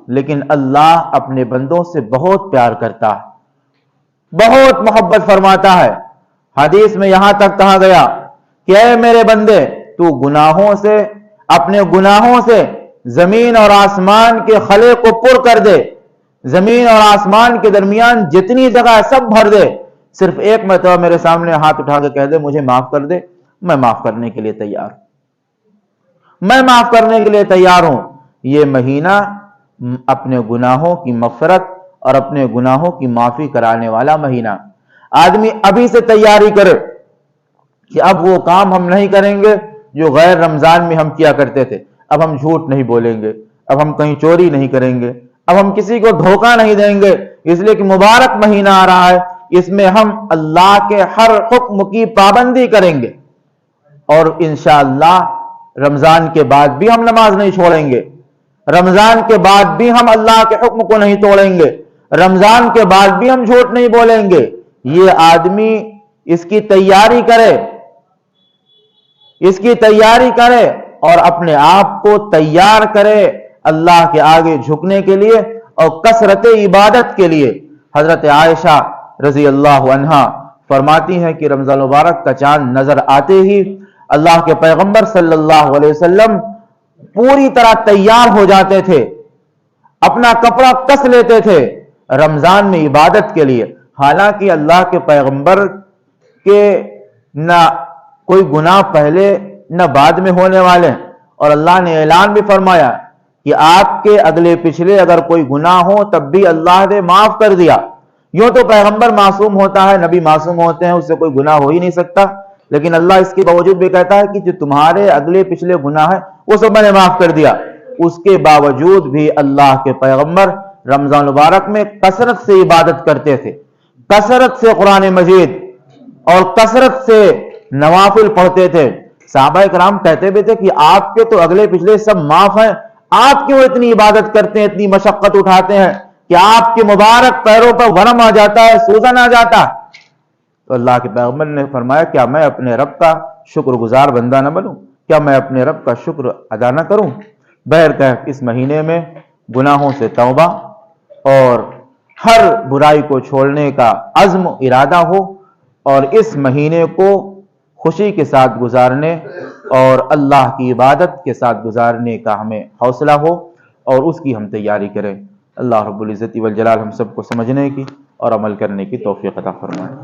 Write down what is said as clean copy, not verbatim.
لیکن اللہ اپنے بندوں سے بہت پیار کرتا ہے، بہت محبت فرماتا ہے۔ حدیث میں یہاں تک کہا گیا کہ اے میرے بندے، تو گناہوں سے، اپنے گناہوں سے زمین اور آسمان کے خلے کو پر کر دے، زمین اور آسمان کے درمیان جتنی جگہ سب بھر دے، صرف ایک مرتبہ میرے سامنے ہاتھ اٹھا کے کہہ دے مجھے معاف کر دے، میں معاف کرنے کے لیے تیار ہوں، میں معاف کرنے کے لیے تیار ہوں۔ یہ مہینہ اپنے گناہوں کی مغفرت اور اپنے گناہوں کی معافی کرانے والا مہینہ۔ آدمی ابھی سے تیاری کرے کہ اب وہ کام ہم نہیں کریں گے جو غیر رمضان میں ہم کیا کرتے تھے، اب ہم جھوٹ نہیں بولیں گے، اب ہم کہیں چوری نہیں کریں گے، اب ہم کسی کو دھوکہ نہیں دیں گے، اس لیے کہ مبارک مہینہ آ رہا ہے، اس میں ہم اللہ کے ہر حکم کی پابندی کریں گے، اور انشاءاللہ رمضان کے بعد بھی ہم نماز نہیں چھوڑیں گے، رمضان کے بعد بھی ہم اللہ کے حکم کو نہیں توڑیں گے، رمضان کے بعد بھی ہم جھوٹ نہیں بولیں گے۔ یہ آدمی اس کی تیاری کرے، اس کی تیاری کرے اور اپنے آپ کو تیار کرے اللہ کے آگے جھکنے کے لیے اور کثرت عبادت کے لیے۔ حضرت عائشہ رضی اللہ عنہا فرماتی ہیں کہ رمضان مبارک کا چاند نظر آتے ہی اللہ کے پیغمبر صلی اللہ علیہ وسلم پوری طرح تیار ہو جاتے تھے، اپنا کپڑا کس لیتے تھے رمضان میں عبادت کے لیے۔ حالانکہ اللہ کے پیغمبر کے نہ کوئی گناہ پہلے نہ بعد میں ہونے والے، اور اللہ نے اعلان بھی فرمایا کہ آپ کے اگلے پچھلے اگر کوئی گناہ ہو تب بھی اللہ نے معاف کر دیا۔ یوں تو پیغمبر معصوم ہوتا ہے، نبی معصوم ہوتے ہیں، اس سے کوئی گناہ ہو ہی نہیں سکتا، لیکن اللہ اس کے باوجود بھی کہتا ہے کہ جو تمہارے اگلے پچھلے گناہ ہیں وہ سب میں نے معاف کر دیا۔ اس کے باوجود بھی اللہ کے پیغمبر رمضان مبارک میں کثرت سے عبادت کرتے تھے، کثرت سے قرآن مجید اور کثرت سے نوافل پڑھتے تھے۔ صحابہ کرام کہتے بھی تھے کہ آپ کے تو اگلے پچھلے سب معاف ہیں، آپ کیوں اتنی عبادت کرتے ہیں، اتنی مشقت اٹھاتے ہیں کہ آپ کے مبارک پیروں پر ورم آ جاتا ہے، سوزن آ جاتا ہے۔ تو اللہ کے پیغمبر نے فرمایا کیا میں اپنے رب کا شکر گزار بندہ نہ بنوں، کیا میں اپنے رب کا شکر ادا نہ کروں؟ بہرکیف اس مہینے میں گناہوں سے توبہ اور ہر برائی کو چھوڑنے کا عزم ارادہ ہو، اور اس مہینے کو خوشی کے ساتھ گزارنے اور اللہ کی عبادت کے ساتھ گزارنے کا ہمیں حوصلہ ہو اور اس کی ہم تیاری کریں۔ اللہ رب العزت والجلال ہم سب کو سمجھنے کی اور عمل کرنے کی توفیق عطا فرمائے۔